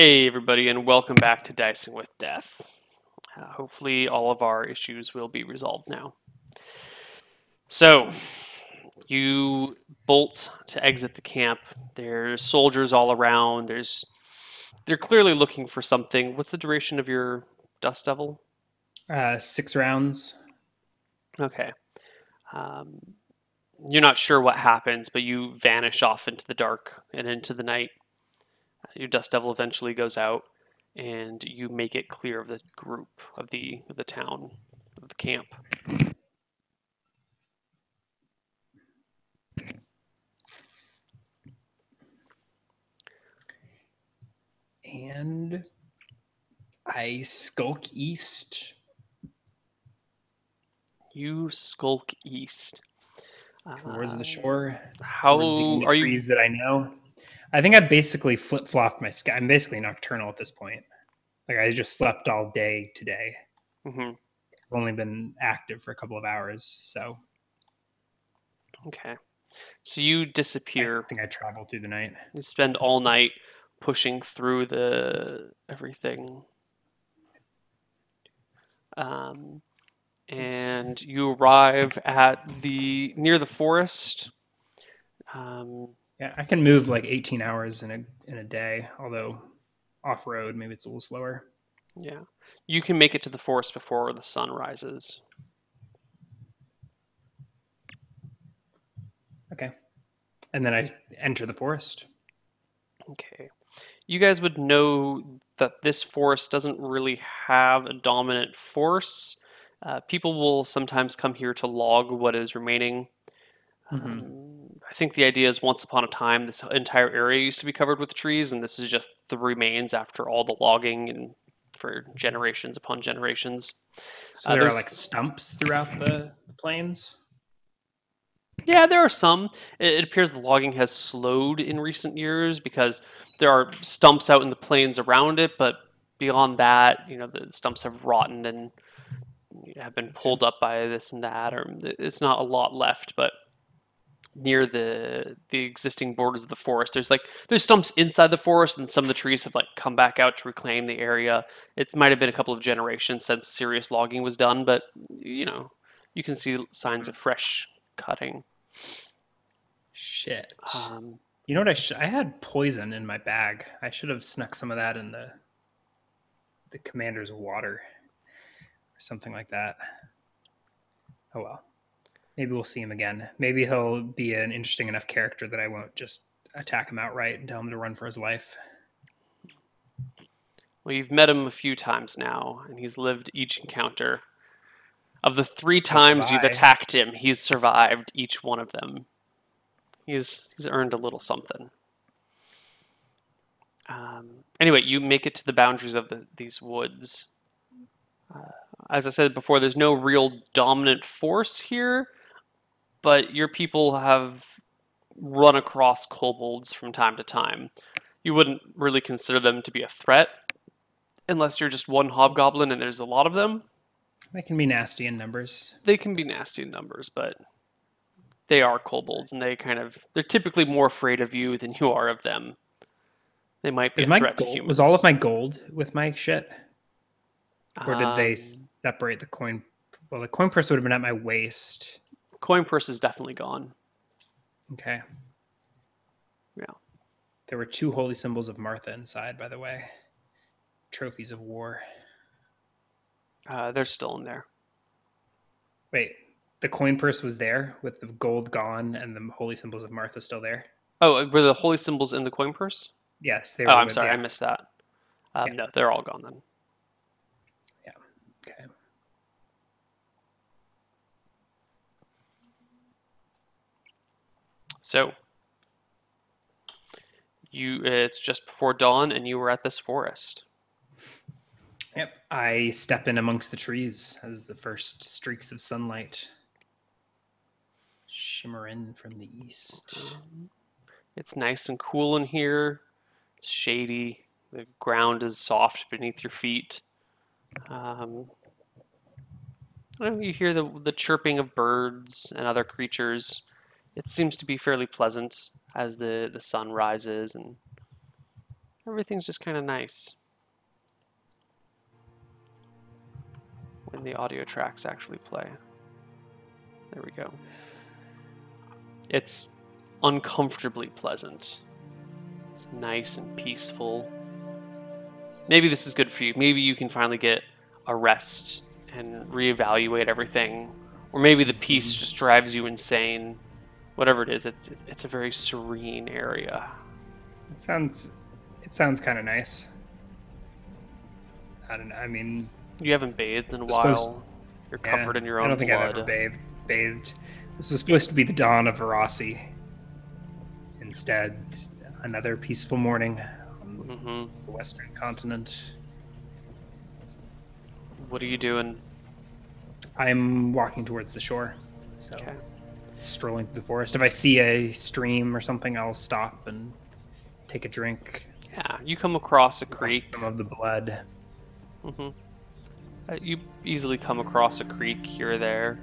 Hey everybody, and welcome back to Dicing with Death. Hopefully all of our issues will be resolved now. So, you bolt to exit the camp. There's soldiers all around. They're clearly looking for something. What's the duration of your Dust Devil? 6 rounds. Okay. Um, you're not sure what happens, but you vanish off into the dark and into the night. Your Dust Devil eventually goes out, and you make it clear of the group of the town of the camp. And I skulk east. You skulk east. Towards the shore, towards the How only are you? trees that I know. I think I basically flip flopped my sky. I'm basically nocturnal at this point. Like I just slept all day today. Mhm. I've only been active for a couple of hours, so Okay, so you I disappear. think I traveled through the night. You spend all night pushing through the everything, um, Oops. and you arrive at the near the forest. Um, Yeah, I can move like 18 hours in a day, although off road maybe it's a little slower. yeah, you can make it to the forest before the sun rises. Okay. And then I enter the forest. Okay. You guys would know that this forest doesn't really have a dominant force. People will sometimes come here to log what is remaining. Mm-hmm. I think the idea is once upon a time, this entire area used to be covered with trees, and this is just the remains after all the logging and for generations upon generations. So there are There's, like stumps throughout the plains. yeah, there are some. It appears the logging has slowed in recent years because there are stumps out in the plains around it, but beyond that, the stumps have rotten and have been Okay. pulled up by this and that, or it's not a lot left, but near the existing borders of the forest. There's stumps inside the forest, and some of the trees have come back out to reclaim the area. It might have been a couple of generations since serious logging was done, but you can see signs of fresh cutting. Shit. Um, You know what? I had poison in my bag. I should have snuck some of that in the commander's water or something like that. Oh well. Maybe we'll see him again. Maybe he'll be an interesting enough character that I won't just attack him outright and tell him to run for his life. well, you've met him a few times now, and he's lived each encounter. Of the three So have times you've I. attacked him, he's survived each one of them. He's earned a little something. Anyway, you make it to the boundaries of these woods. As I said before, there's no real dominant force here, but your people have run across kobolds from time to time. You wouldn't really consider them to be a threat unless you're just one hobgoblin and there's a lot of them. They can be nasty in numbers. They can be nasty in numbers, but they are kobolds and they're typically more afraid of you than you are of them. They might be Is a my threat to gold? Was all of humans. my gold with my shit, or did they Um, separate the coin? Well, the coin purse would have been at my waist. coin purse is definitely gone. Okay. Yeah. There were two holy symbols of Martha inside, by the way. Trophies of war. They're still in there. Wait, the coin purse was there with the gold gone and the holy symbols of Martha still there? Oh, were the holy symbols in the coin purse? Yes, they Oh, were I'm with, sorry, I yeah. missed that. Yeah. No, they're all gone then. Yeah. Okay. So it's just before dawn, and you were at this forest. Yep. I step in amongst the trees as the first streaks of sunlight shimmer in from the east. It's nice and cool in here. It's shady. The ground is soft beneath your feet. Um, you hear the chirping of birds and other creatures. It seems to be fairly pleasant as the sun rises, and Everything's just kind of nice when the audio tracks actually play. There we go. It's uncomfortably pleasant. It's nice and peaceful. Maybe this is good for you. Maybe you can finally get a rest and reevaluate everything. Or maybe the peace just drives you insane. Whatever it is, it's a very serene area. It sounds kind of nice. I don't know. I mean, You haven't bathed in a supposed- while. You're covered in your own I don't think blood. I've ever bathed. This was supposed to be the dawn of Verossi. Instead, another peaceful morning on the western continent. What are you doing? I'm walking towards the shore, so Okay. strolling through the forest. If I see a stream or something, I'll stop and take a drink. Yeah, you come across a Wash creek. some of the blood. You easily come across a creek here or there.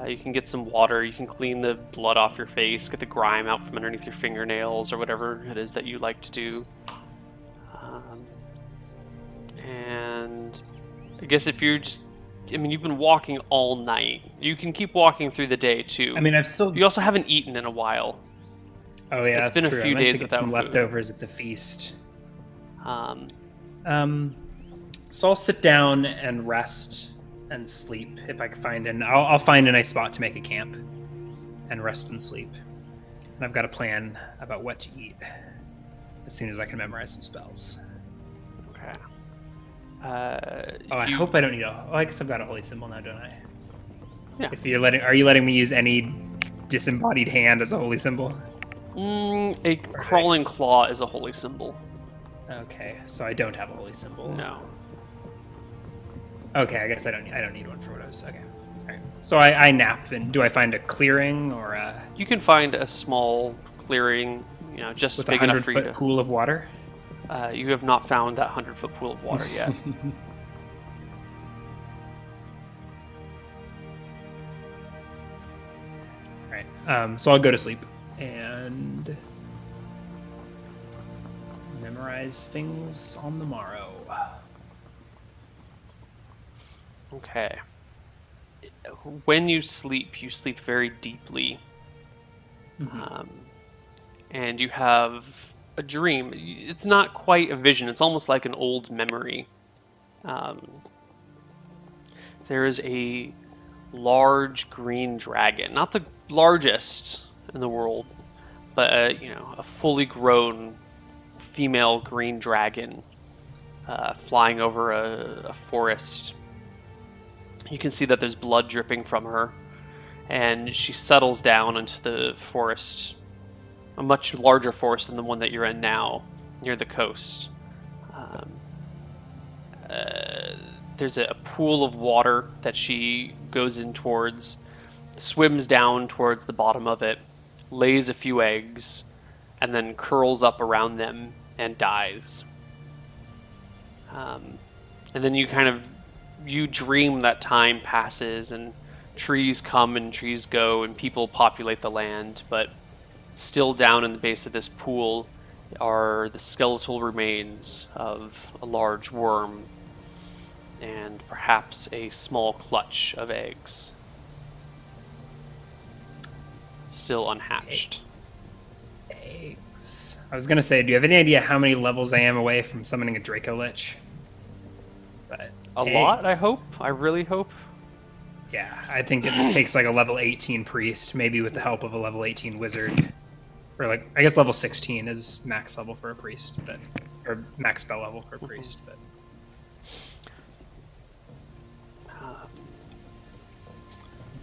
You can get some water. You can clean the blood off your face, get the grime out from underneath your fingernails, or whatever it is that you like to do. And I guess if you're just, I mean, you've been walking all night. You can keep walking through the day too. I mean, I've still. You also haven't eaten in a while. Oh yeah, it's that's been a true. few I meant days to get without some food. leftovers at the feast. Um, So I'll sit down and rest and sleep if I can find an. I'll find a nice spot to make a camp and rest and sleep. And I've got a plan about what to eat as soon as I can memorize some spells. okay. I hope I don't need a. Oh, I guess I've got a holy symbol now, don't I? Yeah. Are you letting me use any disembodied hand as a holy symbol? A crawling claw is a holy symbol. Okay, so I don't have a holy symbol. No. Okay, I guess I don't need one for what I was. Okay. All right. So I nap, and do I find a clearing or a You can find a small clearing, just with a big enough for you 100-foot to. pool of water? You have not found that 100-foot pool of water yet. All right. So I'll go to sleep and memorize things on the morrow. Okay. When you sleep very deeply. And you have a dream. It's not quite a vision, it's almost like an old memory. There is a large green dragon, not the largest in the world, but a fully grown female green dragon flying over a forest. You can see that there's blood dripping from her, and she settles down into the forest, a much larger forest than the one that you're in now, near the coast. There's a pool of water that she goes in towards, swims down towards the bottom of it, lays a few eggs, and then curls up around them and dies. And then you dream that time passes and trees come and trees go and people populate the land, but still down in the base of this pool are the skeletal remains of a large worm and perhaps a small clutch of eggs. Still unhatched. Eggs. I was gonna say, do you have any idea how many levels I am away from summoning a Draco Lich? But A lot, I eggs. hope. I really hope. Yeah, I think it takes like a level 18 priest, maybe with the help of a level 18 wizard. Or like, I guess level 16 is max level for a priest, but or max spell level for a priest. But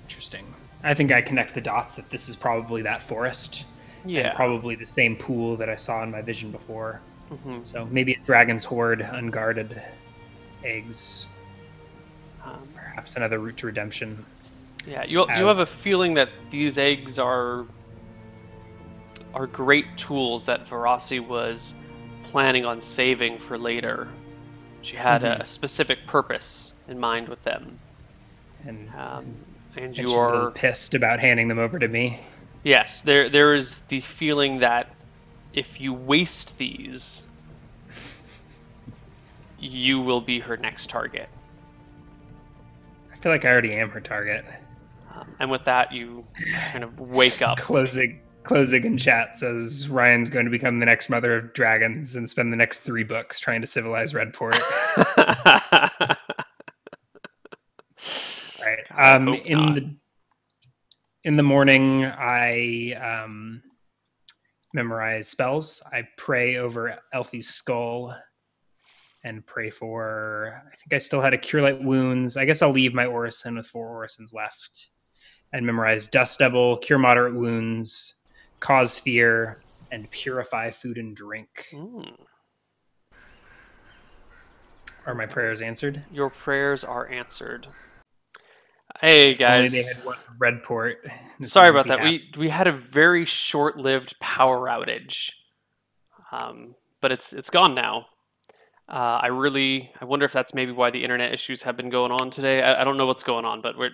interesting. I think I connect the dots that this is probably that forest. Yeah. And probably the same pool that I saw in my vision before. So maybe a dragon's hoard, unguarded eggs. Perhaps another route to redemption. Yeah, you have a feeling that these eggs are great tools that Verossi was planning on saving for later. She had a specific purpose in mind with them. And And she's you a little are... pissed about handing them over to me. Yes, there is the feeling that if you waste these, you will be her next target. I feel like I already am her target. And with that, you kind of wake up. Closing in chat says Ryan's going to become the next mother of dragons and spend the next 3 books trying to civilize Redport. Right. God, I hope not. In the morning, I memorize spells. I pray over Elfie's skull and pray for. I think I still had a cure light wounds. I guess I'll leave my Orison with 4 Orisons left, and memorize Dust Devil, cure moderate wounds, cause fear, and purify food and drink. Are my prayers answered? Your prayers are answered. Hey guys, only they had one Redport. Sorry about that. We had a very short-lived power outage, but it's gone now. I wonder if that's maybe why the internet issues have been going on today. I don't know what's going on, but we're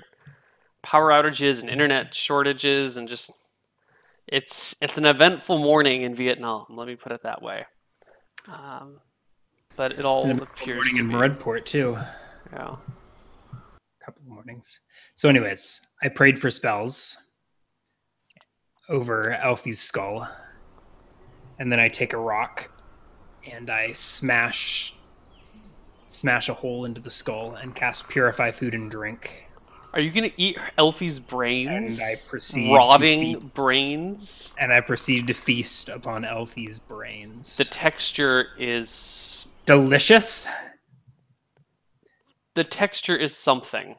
power outages and internet shortages and just it's an eventful morning in Vietnam. Let me put it that way. But it all appears to be. In Redport too. Yeah. Couple of mornings. So anyways, I prayed for spells over Elfie's skull. And then I take a rock and I smash a hole into the skull and cast Purify Food and Drink. Are you going to eat Elfie's brains? And I proceed rotting brains? And I proceed to feast upon Elfie's brains. The texture is delicious. The texture is something.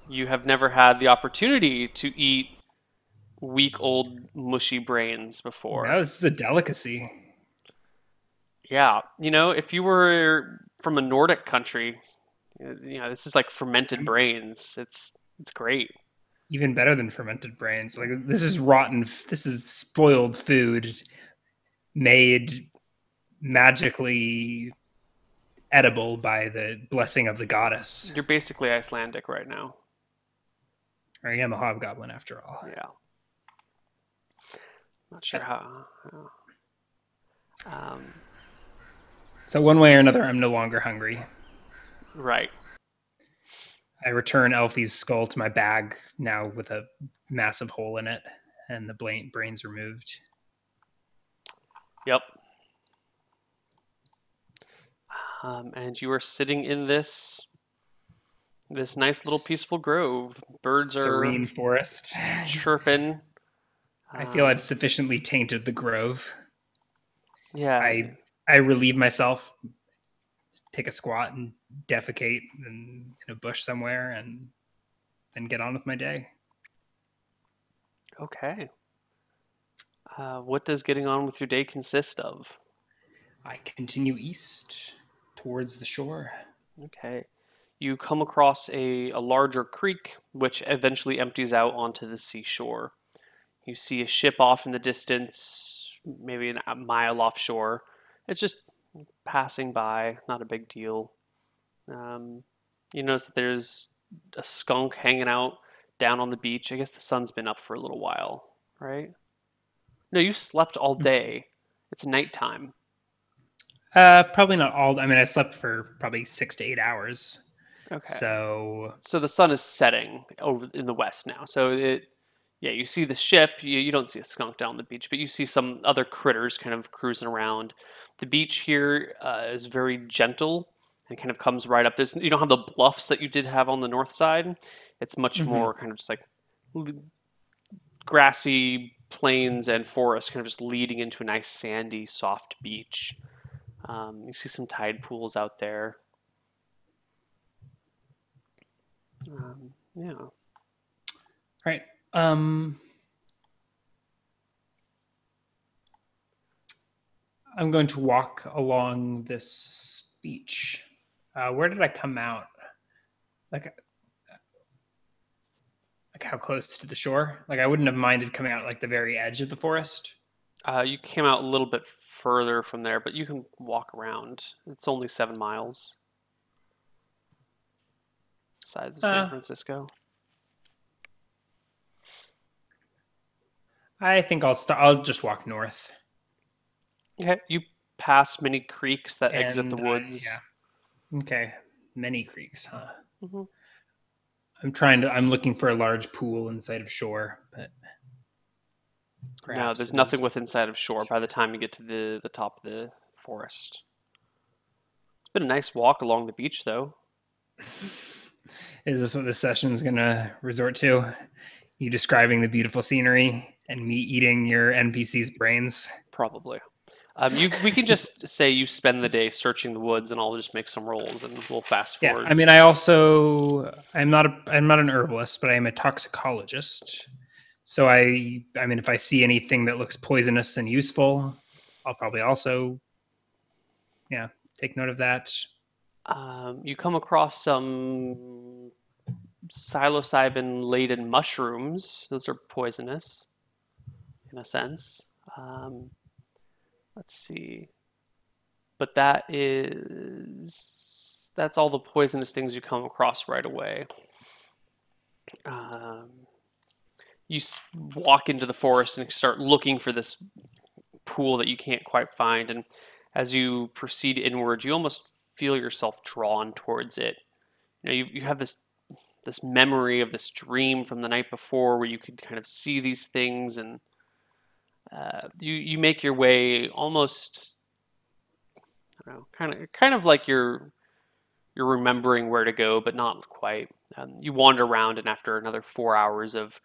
You have never had the opportunity to eat week-old mushy brains before. No, this is a delicacy. Yeah, if you were from a Nordic country, this is like fermented brains. It's great. Even better than fermented brains. Like this is rotten. This is spoiled food made magically edible by the blessing of the goddess. You're basically Icelandic right now. I am a hobgoblin after all. Yeah. Not sure how. So one way or another, I'm no longer hungry. Right. I return Elfie's skull to my bag now with a massive hole in it and the brains removed. Yep. And you are sitting in this nice little peaceful grove. Birds serene are forest chirping. I feel I've sufficiently tainted the grove. Yeah. I relieve myself, take a squat and defecate in a bush somewhere, and then get on with my day. Okay. What does getting on with your day consist of? I continue east towards the shore. Okay. You come across a larger creek, which eventually empties out onto the seashore. You see a ship off in the distance, maybe a mile offshore. It's just passing by, not a big deal. You notice that there's a skunk hanging out down on the beach. I guess the sun's been up for a little while, right? No, you slept all day. It's nighttime. Probably not all. I mean, I slept for probably 6 to 8 hours. Okay. So the sun is setting over in the west now. So you see the ship. You don't see a skunk down on the beach, but you see some other critters kind of cruising around. The beach here is very gentle and kind of comes right up. You don't have the bluffs that you did have on the north side. It's much more kind of just like grassy plains and forest, kind of just leading into a nice sandy, soft beach. You see some tide pools out there. Yeah. All right. I'm going to walk along this beach. Where did I come out? Like how close to the shore? Like I wouldn't have minded coming out like the very edge of the forest. You came out a little bit further from there, but you can walk around. It's only 7 miles. Sides of San Francisco. I think I'll just walk north. Okay, past many creeks that exit the And woods. yeah, okay, many creeks, huh? Hmm. I'm looking for a large pool in sight of shore, but No, perhaps there's it nothing is. within sight of shore by the time you get to the top of the forest. It's been a nice walk along the beach, though. Is this what this session is going to resort to? You describing the beautiful scenery and me eating your NPC's brains? Probably. We can just say you spend the day searching the woods, and I'll just make some rolls, and we'll fast Yeah, forward. I mean, I'm not an herbalist, but I am a toxicologist. So I mean, if I see anything that looks poisonous and useful, I'll probably also, yeah, take note of that. You come across some psilocybin-laden mushrooms. Those are poisonous, in a sense. Um, let's see. But that's all the poisonous things you come across right away. Um, you walk into the forest and start looking for this pool that you can't quite find, and as you proceed inward, you almost feel yourself drawn towards it. You have this memory of this dream from the night before where you could kind of see these things, and you make your way almost, I don't know, kind of like you're remembering where to go, but not quite. You wander around, and after another 4 hours of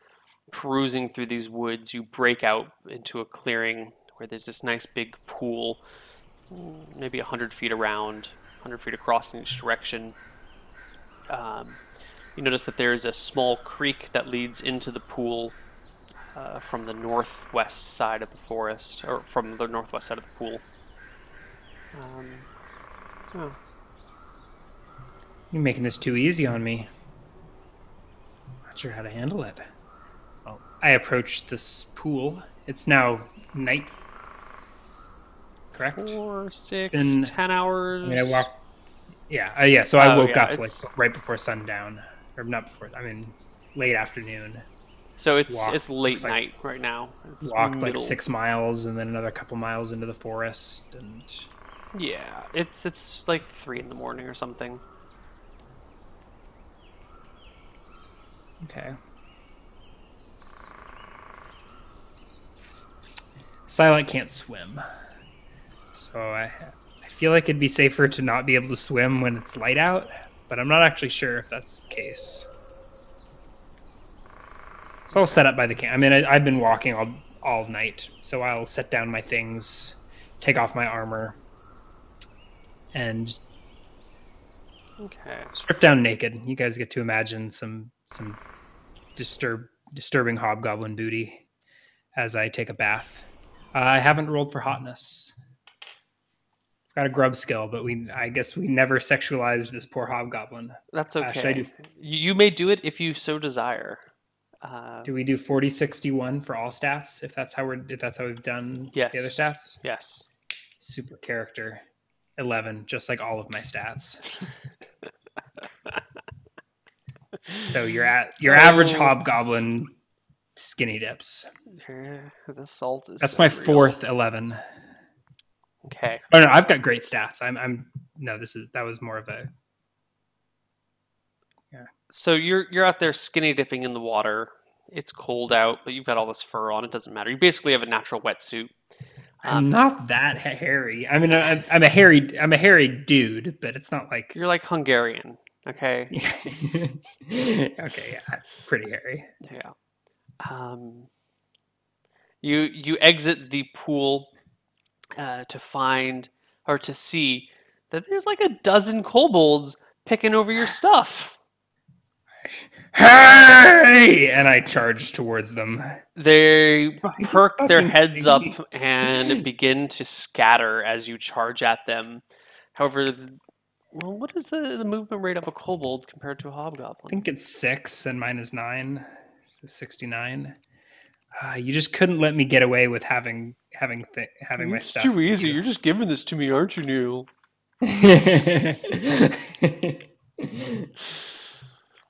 perusing through these woods, you break out into a clearing where there's this nice big pool, maybe 100 feet around, 100 feet across in each direction. You notice that there's a small creek that leads into the pool from the northwest side of the forest, or from the northwest side of the pool. Oh, You're making this too easy on me. Not sure how to handle it. Well, I approached this pool. It's now night, correct? 4, 6, been- 10 hours. I mean, I walked. Yeah. So I Oh, woke yeah, up like it's right before sundown, or not before. I mean, late afternoon. so it's walked, late looks like- night right now. It's Walked like middle. 6 miles, and then another couple miles into the forest, and Yeah, it's like 3 in the morning or something. okay. Silent can't swim, so I feel like it'd be safer to not be able to swim when it's light out, but I'm not actually sure if that's the case. So I'll set up by the camp. I mean, I've been walking all night, so I'll set down my things, take off my armor, and Okay. strip down naked. You guys get to imagine some disturbing hobgoblin booty as I take a bath. I haven't rolled for hotness. I've got a grub skill, but I guess we never sexualized this poor hobgoblin. That's should I okay. do- You may do it if you so desire. Do we do 40-61 for all stats? If that's how we've done Yes. the other stats. Yes. Super character 11, just like all of my stats. So you're at your average hobgoblin skinny dips. The salt is That's so my real. fourth 11. Okay. Oh no, I've got great stats. That was more of a So you're out there skinny dipping in the water. It's cold out, but you've got all this fur on. It doesn't matter. You basically have a natural wetsuit. I'm not that hairy. I mean, I'm a hairy dude, but it's not like You're like Hungarian, okay? okay, yeah, pretty hairy. Yeah. You exit the pool to find or to see that there's like a dozen kobolds picking over your stuff. Hey! And I charge towards them. They perk their fucking heads up kidding and begin to scatter as you charge at them. However, well, what is the movement rate of a kobold compared to a I hobgoblin? think it's 6 and mine is 9, so 69. You just couldn't let me get away with having my It's stuff. too easy. You're just giving this to me, aren't you, Neil?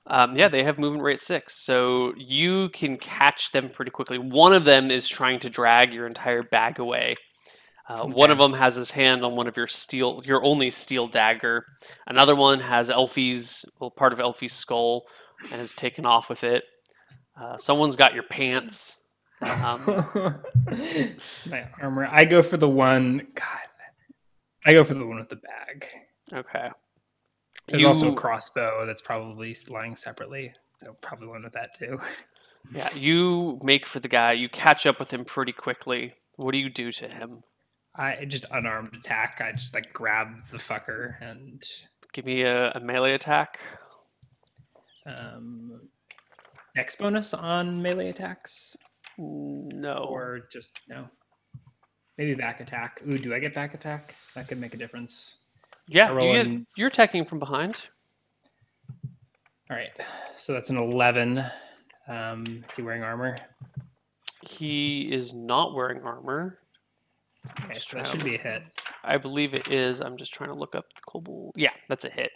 Yeah, they have movement rate 6, so you can catch them pretty quickly. One of them is trying to drag your entire bag away. One Okay. of them has his hand on one of your only steel dagger. Another one has part of Elfie's skull, and has taken off with it. Someone's got your pants. My armor. I go for the one. God, I go for the one with the bag. Okay. There's also a You, crossbow that's probably lying separately, so probably one with that too. yeah, you make for the guy. You catch up with him pretty quickly. What do you do to him? I just unarmed attack. I just like grab the fucker and Give me a melee attack. um, X bonus on melee attacks, No. or just no. Maybe back attack. Ooh, do I get back attack? That could make a difference. I Yeah, roll in. you're attacking from behind. All right, so that's an 11. Is he wearing armor? He is not wearing armor. Okay, so that should be a hit. I believe it is. I'm just trying to look up the kobold. Yeah, that's a hit.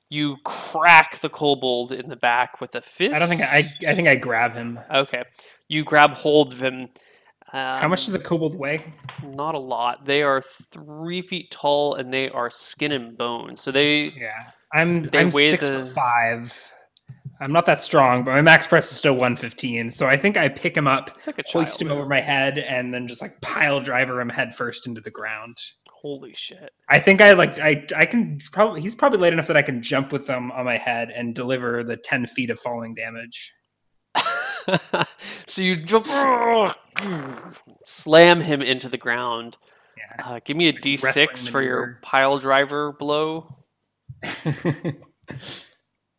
You crack the kobold in the back with a fist. I don't think I think I grab him. Okay. You grab hold of him. How much does a kobold weigh? Not a lot. They are 3 feet tall and they are skin and bone. So they Yeah, they I'm weigh 6'5". I'm not that strong, but my max press is still 115. So I think I pick him up, It's like a hoist child. him over my head, and then just like pile driver him head first into the ground. Holy shit. I think I can probably he's probably light enough that I can jump with him on my head and deliver the 10 feet of falling damage. So you jump, slam him into the ground. Yeah. Give me a It's like d6 wrestling for your maneuver. pile driver blow.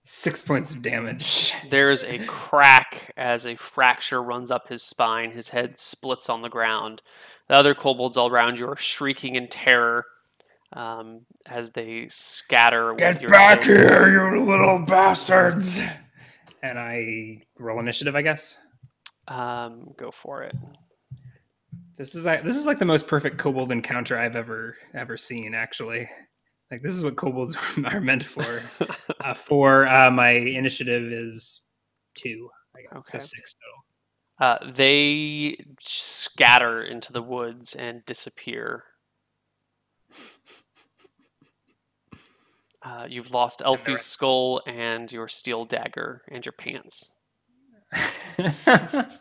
6 points of damage. There's a crack as a fracture runs up his spine. His head splits on the ground. The other kobolds all around you are shrieking in terror as they scatter with Get your back hits. here, you little bastards! And I roll initiative, I guess. Go for it. This is like the most perfect kobold encounter I've ever seen. Actually, like this is what kobolds are meant for. My initiative is 2, so Okay. 6 total. They scatter into the woods and disappear. You've lost Elfie's skull and your steel dagger and your pants. What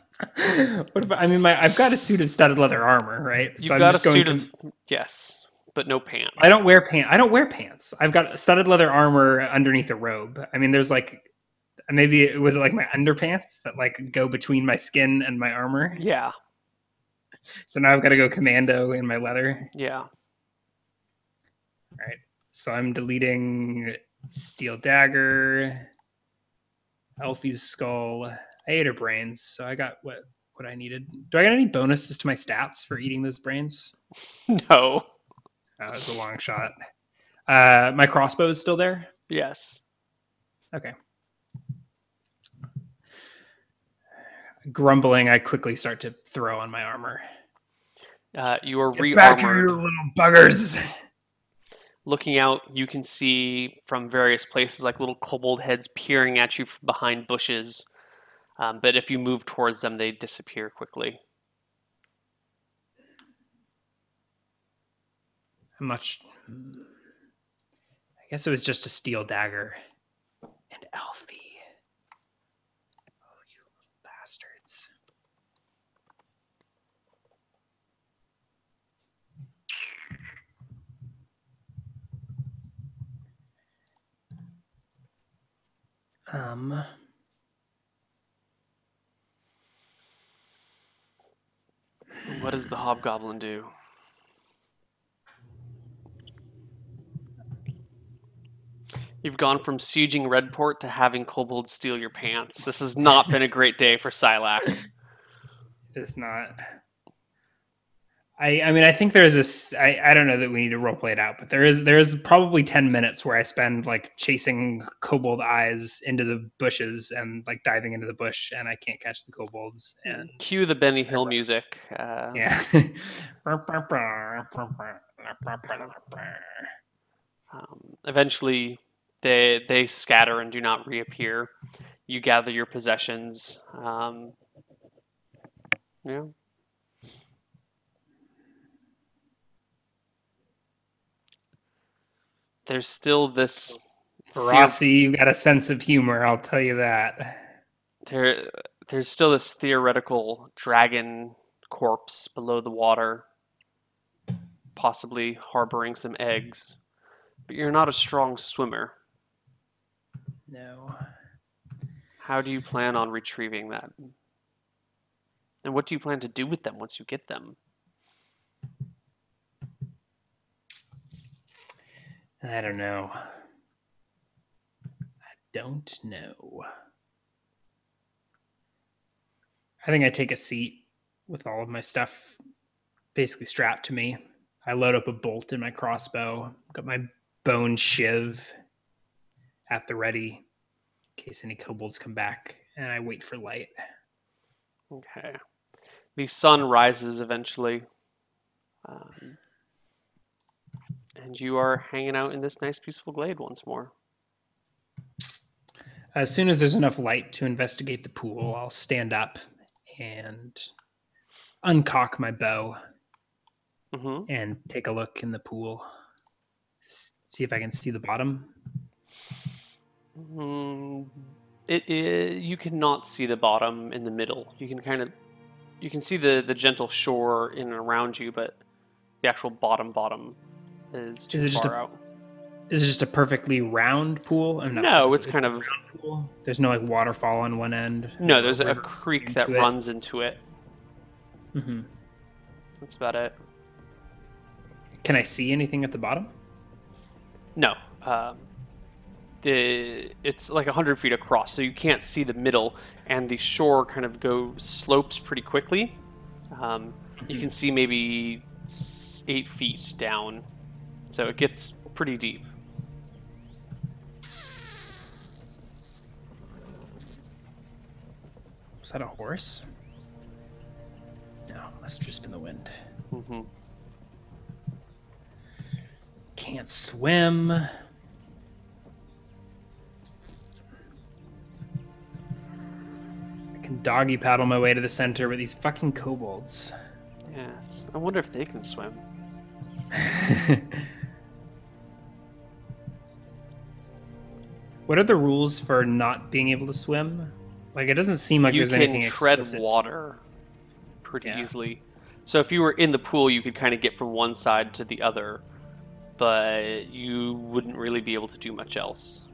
about? I mean, I've got a suit of studded leather armor, right? You've So I'm got just a going suit to. of yes, but no pants. I don't wear pants. I don't wear pants. I've got studded leather armor underneath a robe. I mean, there's like maybe it was like my underpants that like go between my skin and my armor. Yeah, So now I've got to go commando in my leather. yeah. All right. So I'm deleting steel dagger, Elfie's skull. I ate her brains, so I got what I needed. Do I get any bonuses to my stats for eating those brains? No. That was a long shot. My crossbow is still there? Yes. Okay. Grumbling, I quickly start to throw on my armor. You are Get back here, you re-armored. little buggers! Looking out, you can see from various places like little kobold heads peering at you from behind bushes. But if you move towards them, they disappear quickly. I'm not. I guess it was just a steel dagger. And Elfie. Oh, you little bastards. What does the hobgoblin do? You've gone from sieging Redport to having kobolds steal your pants. This has not been a great day for Silac. It's not. I mean, I think there's this. I don't know that we need to roleplay it out, but there is probably 10 minutes where I spend like chasing kobold eyes into the bushes and like diving into the bush, and I can't catch the kobolds. And Cue the Benny Hill music. yeah. Eventually, they scatter and do not reappear. You gather your possessions. Yeah. there's still this Rossi, you got a sense of humor, I'll tell you that. there there's still this theoretical dragon corpse below the water, possibly harboring some eggs. But you're not a strong swimmer. No. How do you plan on retrieving that? And what do you plan to do with them once you get them? I don't know. I don't know. I think I take a seat with all of my stuff basically strapped to me. I load up a bolt in my crossbow, got my bone shiv at the ready in case any kobolds come back, and I wait for light. Okay. The sun rises eventually. And you are hanging out in this nice, peaceful glade once more. As soon as there's enough light to investigate the pool, I'll stand up and uncock my bow and take a look in the pool. See if I can see the bottom. You cannot see the bottom in the middle. You can see the gentle shore in and around you, but the actual bottom is too far out. Is it just a perfectly round pool? No, it's kind of... Pool. There's no like waterfall on one end? No, there's a creek that runs into it. Mm-hmm. That's about it. Can I see anything at the bottom? No. It's like 100 feet across, so you can't see the middle, and the shore kind of slopes pretty quickly. You can see maybe 8 feet down, so it gets pretty deep. Was that a horse? No, must have just been the wind. Mm-hmm. Can't swim. I can doggy paddle my way to the center with these fucking kobolds. Yes. I wonder if they can swim. What are the rules for not being able to swim? Like, it doesn't seem like there's anything explicit. You can tread explicit. Water pretty easily. So if you were in the pool, you could kind of get from one side to the other, but you wouldn't really be able to do much else.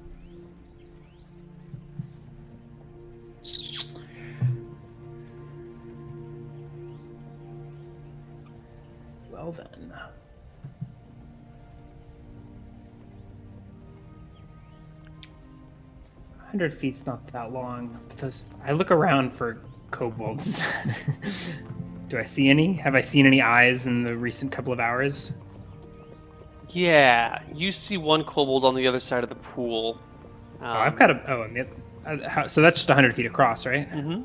Well then. "100 feet's not that long." But I look around for kobolds. Do I see any? Have I seen any eyes in the recent couple of hours? Yeah, you see one kobold on the other side of the pool. I've got so that's just 100 feet across, right? Mm-hmm.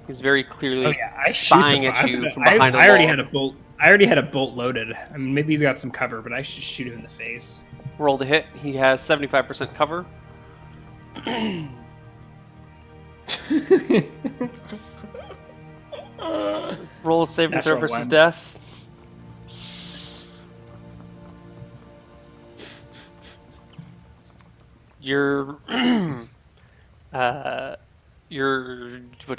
He's very clearly I spying at you from behind a log. I already had a bolt loaded. I mean, maybe he's got some cover, but I should shoot him in the face. Roll to hit. He has 75% cover. Roll a saving throw versus death. Your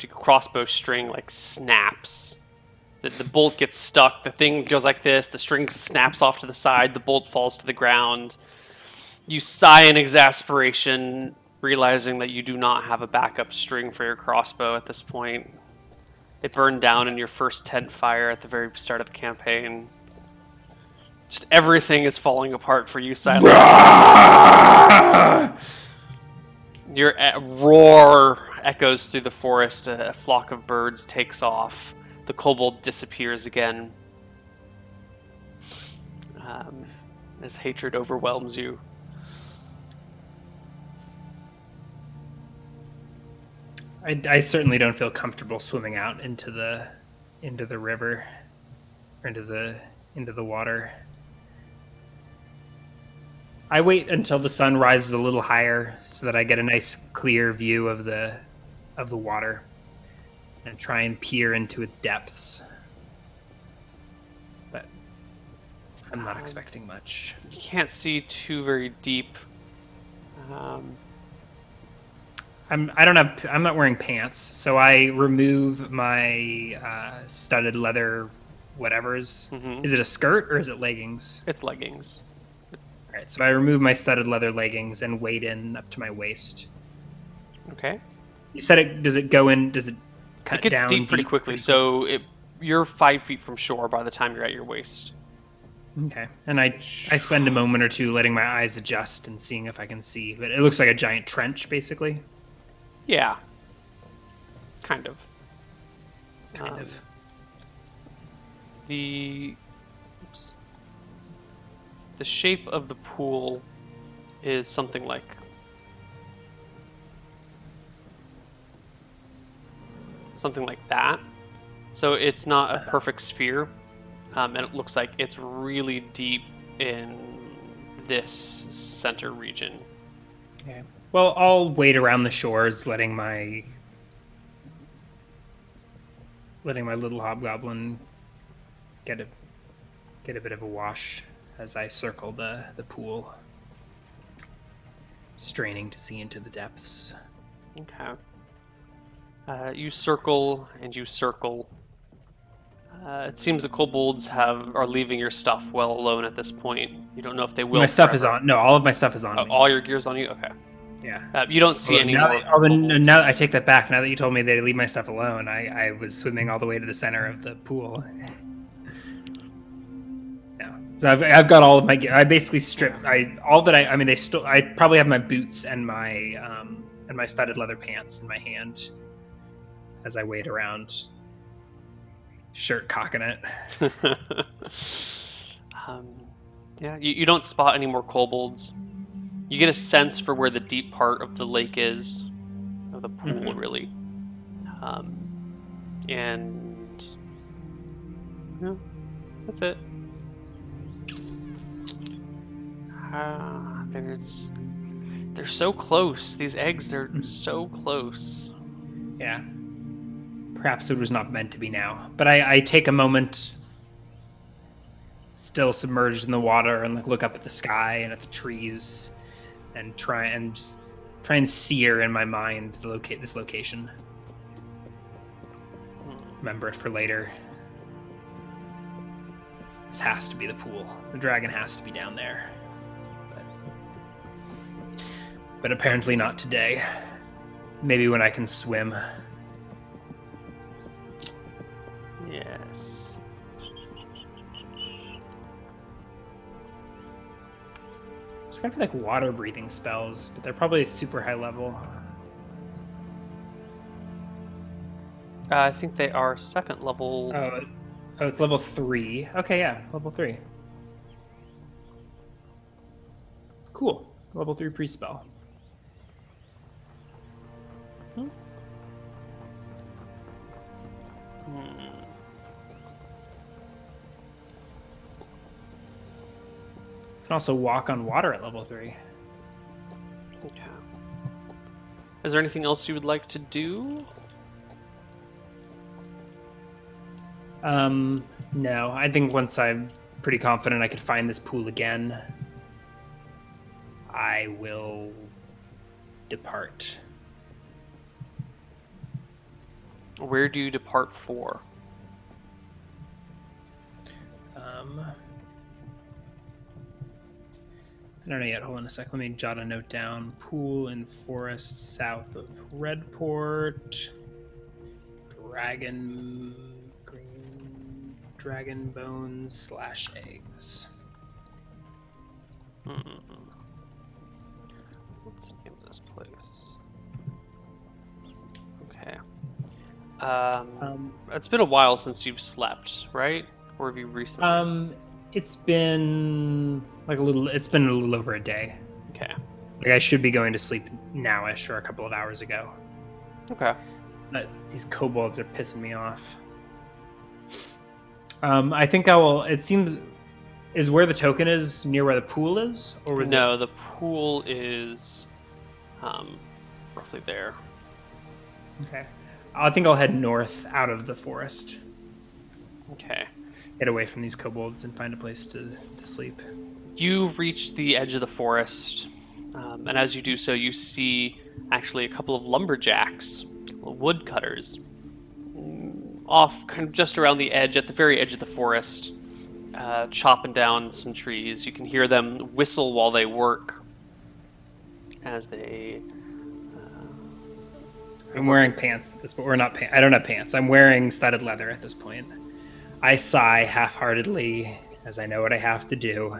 crossbow string like snaps. The bolt gets stuck. The thing goes like this. The string snaps off to the side. The bolt falls to the ground. You sigh in exasperation, realizing that you do not have a backup string for your crossbow at this point. It burned down in your first tent fire at the very start of the campaign. Just everything is falling apart for you, Silent. Your roar echoes through the forest. A flock of birds takes off. The kobold disappears again. As hatred overwhelms you. I certainly don't feel comfortable swimming out into the river or into the water. I wait until the sun rises a little higher so that I get a nice clear view of the water and try and peer into its depths. But I'm not expecting much. You can't see too very deep. I'm not wearing pants, so I remove my studded leather whatever's. Mhm. Is it a skirt or is it leggings? It's leggings. All right, so I remove my studded leather leggings and wade in up to my waist. Okay. You said it. Does it go in? Does it cut It gets down deep pretty quickly, so you're 5 feet from shore by the time you're at your waist. Okay, and I spend a moment or two letting my eyes adjust and seeing if I can see, but it looks like a giant trench, basically. Yeah. Kind of. Kind of. The shape of the pool is something like that. So it's not a perfect sphere, and it looks like it's really deep in this center region. Okay. Well, I'll wait around the shores, letting my little hobgoblin get a bit of a wash as I circle the pool, straining to see into the depths. Okay. You circle and you circle. It seems the kobolds are leaving your stuff well alone at this point. You don't know if they will. My stuff is on. No, all of my stuff is on me. All your gear's on you? Okay. Yeah. You don't see any more kobolds. Now I take that back. Now that you told me they leave my stuff alone, I was swimming all the way to the center of the pool. Yeah. So I've got all of my gear. I basically stripped. I mean, I probably have my boots and my studded leather pants in my hand as I wade around, shirt cocking it. Yeah, you don't spot any more kobolds. You get a sense for where the deep part of the lake is, of the pool, really. And yeah, that's it. They're so close. These eggs, they're so close. Yeah. Perhaps it was not meant to be now. But I take a moment, still submerged in the water, and look up at the sky and at the trees, and try and sear in my mind this location. Remember it for later. This has to be the pool. The dragon has to be down there. But apparently not today. Maybe when I can swim. Yes. It's kind of like water breathing spells, but they're probably super high level. I think they are second level. Oh, it's level 3. Okay, yeah, level 3. Cool. Level 3 pre-spell. Can also walk on water at level 3. Okay. Is there anything else you would like to do? No. I think once I'm pretty confident I could find this pool again, I will depart. Where do you depart for? I don't know yet. Hold on a sec. Let me jot a note down. Pool in forest south of Redport. Dragon bones / eggs. What's the name of this place? Okay. It's been a while since you've slept, right? Or have you recently? It's been a little over a day. Okay. Like I should be going to sleep now-ish or a couple of hours ago. Okay. But these kobolds are pissing me off. I think I will. It seems is where the token is near where the pool is, or was No, the pool is roughly there. Okay. I think I'll head north out of the forest. Okay. get away from these kobolds and find a place to sleep. You reach the edge of the forest, and as you do so, you see actually a couple of lumberjacks, woodcutters, off kind of just around the edge, at the very edge of the forest, chopping down some trees. You can hear them whistle while they work as they. I'm wearing pants at this point. Or not pants. I don't have pants. I'm wearing studded leather at this point. I sigh half-heartedly as I know what I have to do,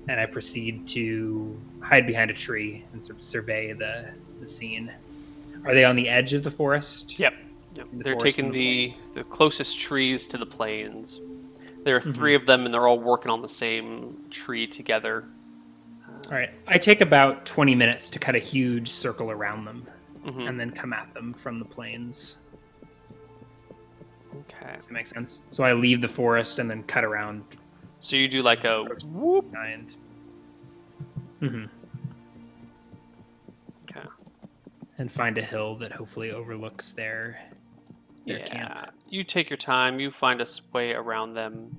and I proceed to hide behind a tree and sort of survey the scene. Are they on the edge of the forest? Yep. They're taking the closest trees to the plains. There are 3 of them, and they're all working on the same tree together. All right. I take about 20 minutes to cut a huge circle around them, and then come at them from the plains. Okay. Does that make sense? So I leave the forest and then cut around. So you do like a whoop. Okay. Okay. And find a hill that hopefully overlooks their camp. You take your time. You find a way around them,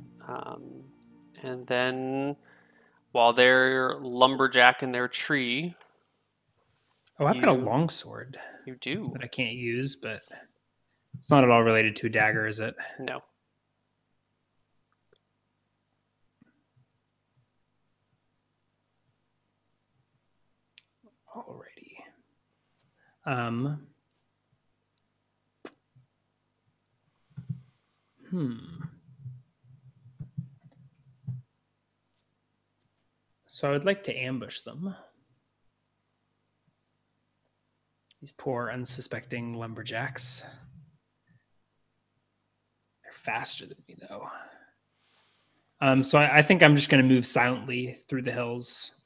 and then while they're lumberjacking their tree. Oh, I've got a longsword. You do. That I can't use, but it's not at all related to a dagger, is it? No. Alrighty. So I would like to ambush them. These poor, unsuspecting lumberjacks. They're faster than me, though. So I think I'm just going to move silently through the hills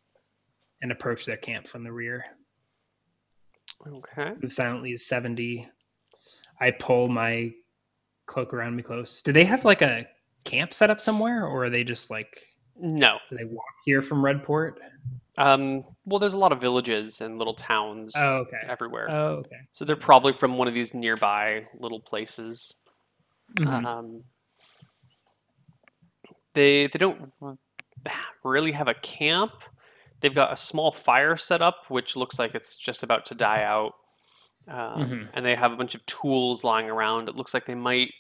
and approach their camp from the rear. Okay. Move silently is 70. I pull my cloak around me close. Do they have like a camp set up somewhere, or are they just like... No. Do they walk here from Redport? Well, there's a lot of villages and little towns everywhere. Oh, okay. So they're probably from one of these nearby little places. They don't really have a camp. They've got a small fire set up, which looks like it's just about to die out. And they have a bunch of tools lying around. It looks like they might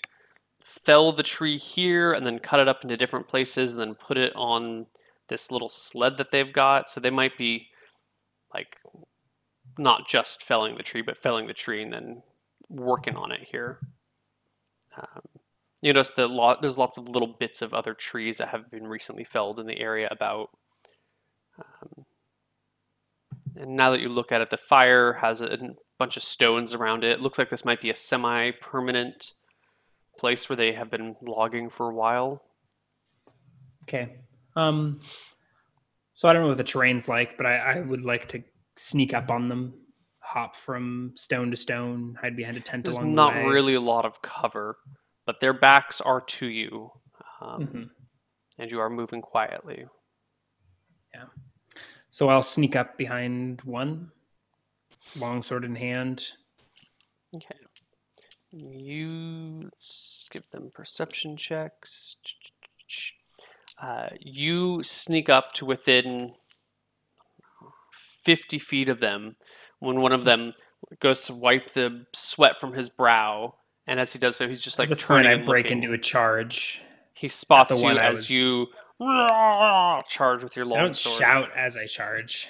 fell the tree here and then cut it up into different places and then put it on this little sled that they've got. So they might be like not just felling the tree, but felling the tree and then working on it here. You notice there's lots of little bits of other trees that have been recently felled in the area about. And now that you look at it, the fire has a bunch of stones around it. It looks like this might be a semi-permanent place where they have been logging for a while. Okay. So I don't know what the terrain's like, but I would like to sneak up on them, hop from stone to stone, hide behind a tent along the way. There's not really a lot of cover, but their backs are to you, and you are moving quietly. Yeah. So I'll sneak up behind one, longsword in hand. Okay. Let's give them perception checks. You sneak up to within 50 feet of them when one of them goes to wipe the sweat from his brow, and as he does so, he's just like turning and I break looking. into a charge. He spots you as you charge with your longsword. I don't shout as I charge.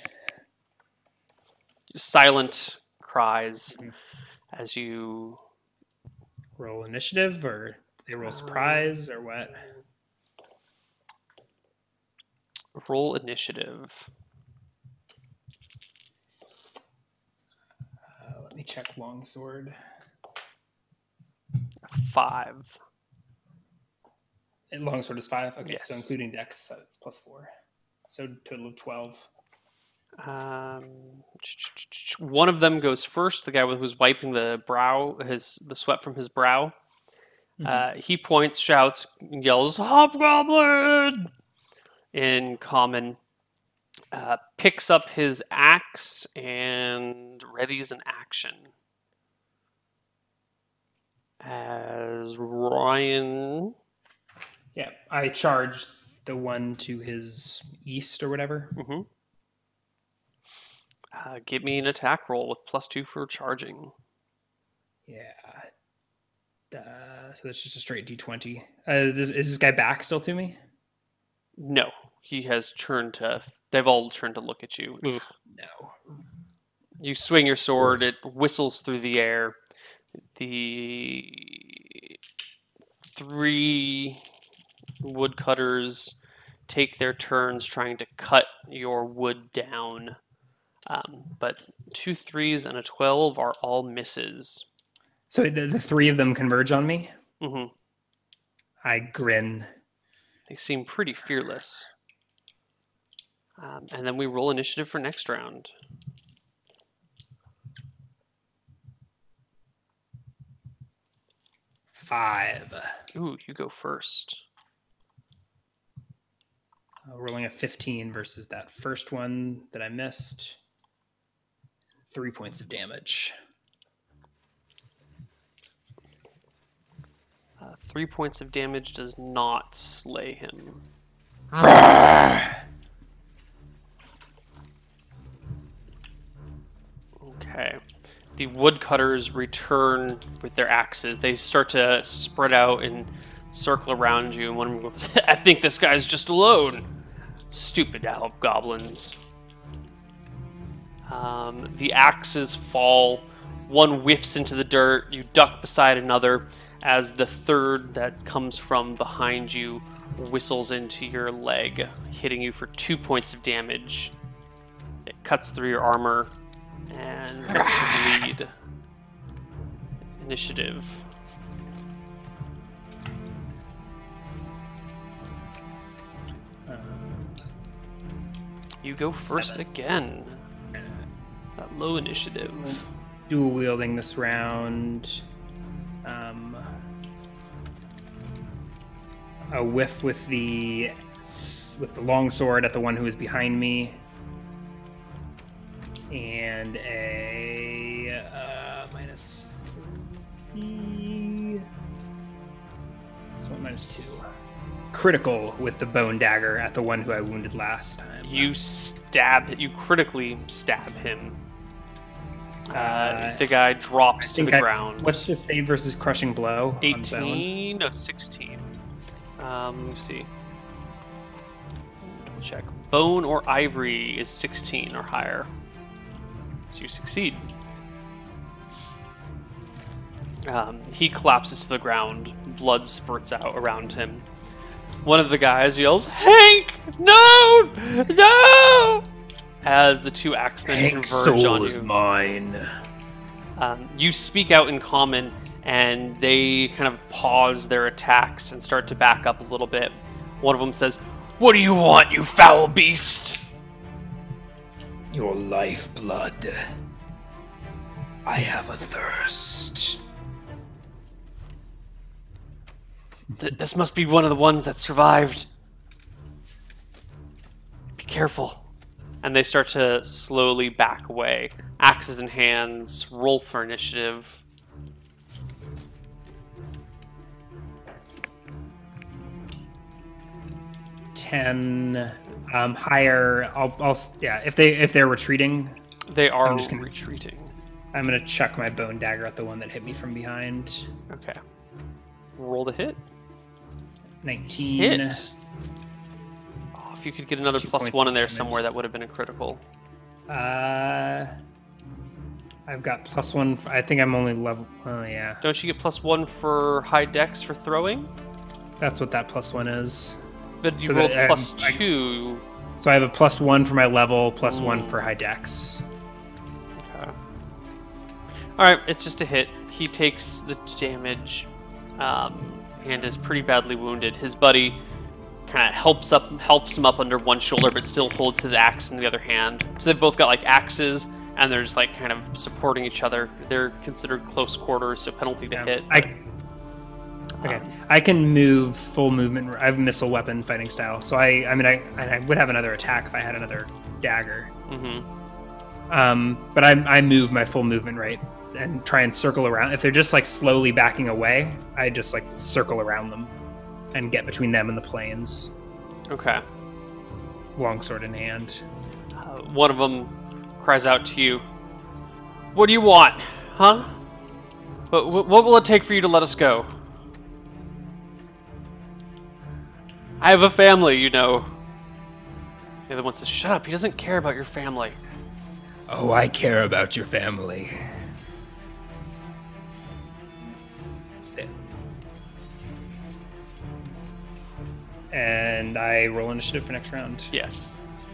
Silent cries as you roll initiative, or they roll surprise, or what? Roll initiative. Let me check longsword. 5. And longsword is 5? Okay, yes. So including dex, that's +4. So total of 12. One of them goes first, the guy who's wiping the sweat from his brow. He points, shouts, and yells, "Hobgoblin!" in common, picks up his axe and readies an action. As Ryan Yeah, I charged the one to his east or whatever. Mm-hmm. Give me an attack roll with +2 for charging. Yeah. So that's just a straight D20. Is this guy back still to me? No, he has turned to. They've all turned to look at you. No. You swing your sword. It whistles through the air. The 3 woodcutters take their turns trying to cut your wood down. But 2 3s and a 12 are all misses. So the 3 of them converge on me? Mm-hmm. I grin. They seem pretty fearless. And then we roll initiative for next round. Five. Ooh, you go first. Rolling a 15 versus that first one that I missed. 3 points of damage. 3 points of damage does not slay him. Okay. The woodcutters return with their axes. They start to spread out and circle around you, and one of them goes, I think this guy's just alone. Stupid hobgoblins. The axes fall. One whiffs into the dirt. You duck beside another as the third that comes from behind you whistles into your leg, hitting you for 2 points of damage. It cuts through your armor and makes you bleed. Initiative. You go first 7. Again. That low initiative. Dual wielding this round. A whiff with the long sword at the one who is behind me, and a -3. This one -2. Critical with the bone dagger at the one who I wounded last time. You critically stab him. The guy drops to the ground. What's the save versus crushing blow? 18, no, 16. Let me see. Double check. Bone or ivory is 16 or higher. So you succeed. He collapses to the ground. Blood spurts out around him. One of the guys yells, "Hank! No! No!" As the 2 axemen converge on you. Is mine. You speak out in common, and they kind of pause their attacks and start to back up a little bit. One of them says, "What do you want, you foul beast?" Your lifeblood. I have a thirst. This must be one of the ones that survived. Be careful. And they start to slowly back away. Axes in hands, roll for initiative. Higher. If they're retreating, They are retreating. I'm gonna chuck my bone dagger at the one that hit me from behind. Okay. Roll to hit. 19. Hit. Oh, if you could get another 2 +1 points in of there damage. somewhere, that would have been a critical. I've got +1. I think I'm only level. Oh yeah. Don't you get +1 for high dex for throwing? That's what that +1 is. But you So rolled that, +2. So I have a +1 for my level, +1 for high dex. Okay. Alright, it's just a hit. He takes the damage and is pretty badly wounded. His buddy kind of helps him up under one shoulder, but still holds his axe in the other hand. So they've both got like axes, and they're just like kind of supporting each other. They're considered close quarters, so penalty to hit. Okay, I can move full movement. I have missile weapon fighting style, so I would have another attack if I had another dagger. But I move my full movement right and try and circle around. If they're just like slowly backing away, I just like circle around them. and get between them and the planes, Okay. longsword in hand. One of them cries out to you. What do you want? Huh? What will it take for you to let us go? I have a family, you know. The other one says, shut up. He doesn't care about your family. Oh, I care about your family. And I roll initiative for next round. Yes.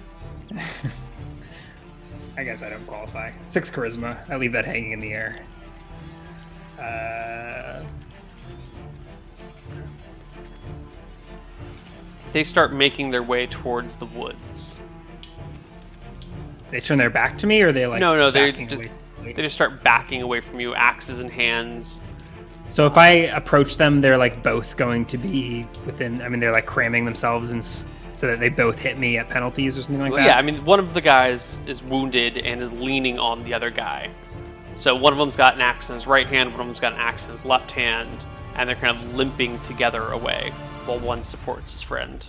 I guess I don't qualify. 6 charisma. I leave that hanging in the air. They start making their way towards the woods. They turn their back to me, or they like No, they backing just, away? they just start backing away from you, axes in hands. So if I approach them, they're like both going to be within. I mean, they're like cramming themselves, and so that they both hit me at penalties or something like Well, that. yeah, I mean, one of the guys is wounded and is leaning on the other guy. So one of them's got an axe in his right hand, one of them's got an axe in his left hand, and they're kind of limping together away while one supports his friend.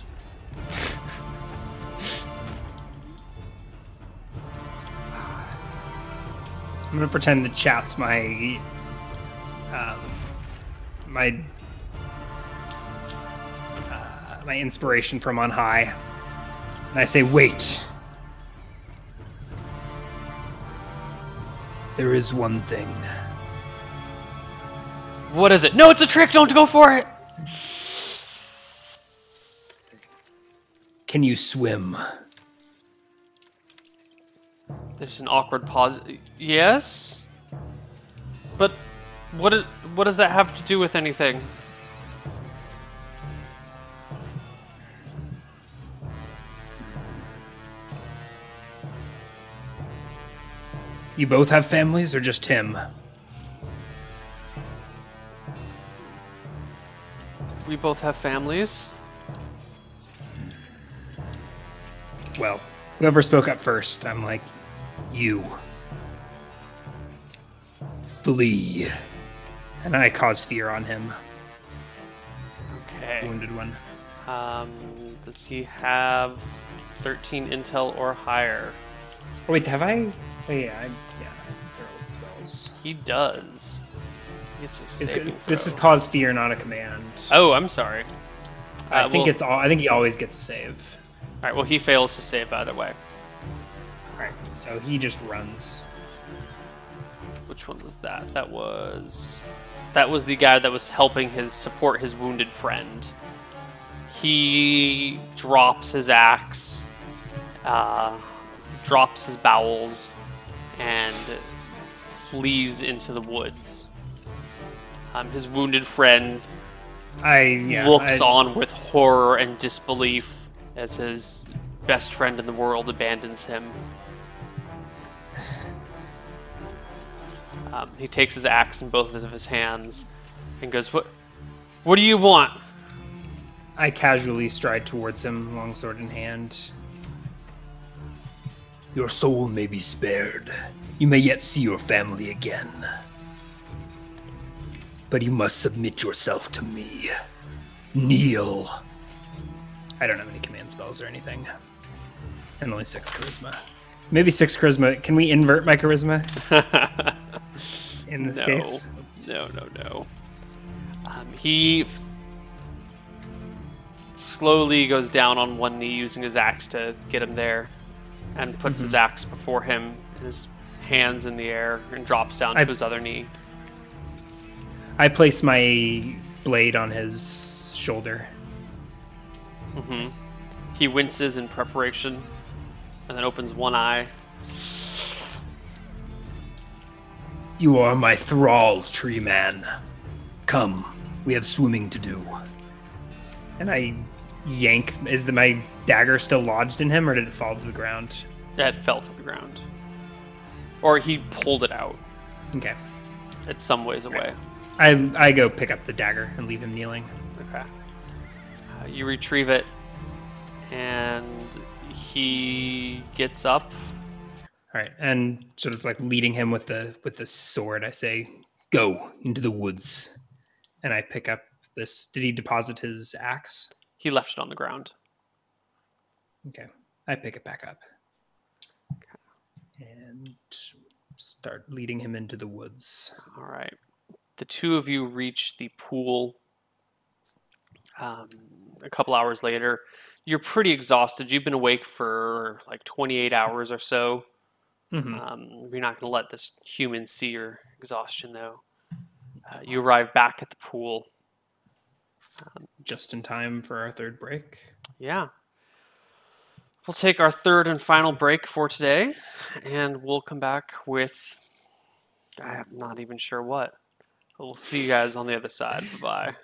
I'm gonna pretend the chat's my my inspiration from on high, and I say, "Wait. There is one thing. What is it? No, it's a trick! Don't go for it! Can you swim?" There's an awkward pause. Yes? But what does that have to do with anything? You both have families, or just him? We both have families. Well, whoever spoke up first, I'm like, you. Flee. And I cause fear on him. Okay. Wounded one. Does he have 13 intel or higher? Oh, wait, have I? Oh, yeah, these are old spells. He does. It's a saving This is throw. cause fear, not a command. Oh, I'm sorry. I think well, it's all. I think he always gets a save. all right. Well, he fails to save either way. All right, so he just runs. Which one was that? That was the guy that was helping support his wounded friend. He drops his axe, drops his bowels, and flees into the woods. His wounded friend looks on with horror and disbelief as his best friend in the world abandons him. He takes his axe in both of his hands and goes, What do you want?" I casually stride towards him, longsword in hand. Your soul may be spared. You may yet see your family again. But you must submit yourself to me. Kneel. I don't have any command spells or anything. And only 6 charisma. Maybe 6 charisma. Can we invert my charisma in this case? No. He slowly goes down on one knee using his axe to get him there and puts his axe before him, his hands in the air, and drops down to his other knee. I place my blade on his shoulder. He winces in preparation and then opens one eye. You are my thrall, tree man. Come, we have swimming to do. And I yank. Is my dagger still lodged in him, or did it fall to the ground? That fell to the ground. Or he pulled it out. Okay. It's some ways away. I go pick up the dagger and leave him kneeling. Okay. You retrieve it, and he gets up. All right, and sort of like leading him with the sword, I say, "Go into the woods," and I pick up this. Did he deposit his axe? He left it on the ground. Okay. I pick it back up. And start leading him into the woods. All right. The two of you reach the pool a couple hours later. You're pretty exhausted. You've been awake for like 28 hours or so. Mm-hmm. You're not going to let this human see your exhaustion, though. You arrive back at the pool. Just in time for our third break. Yeah. We'll take our third and final break for today, and we'll come back with, I'm not even sure what. We'll see you guys on the other side. Bye-bye.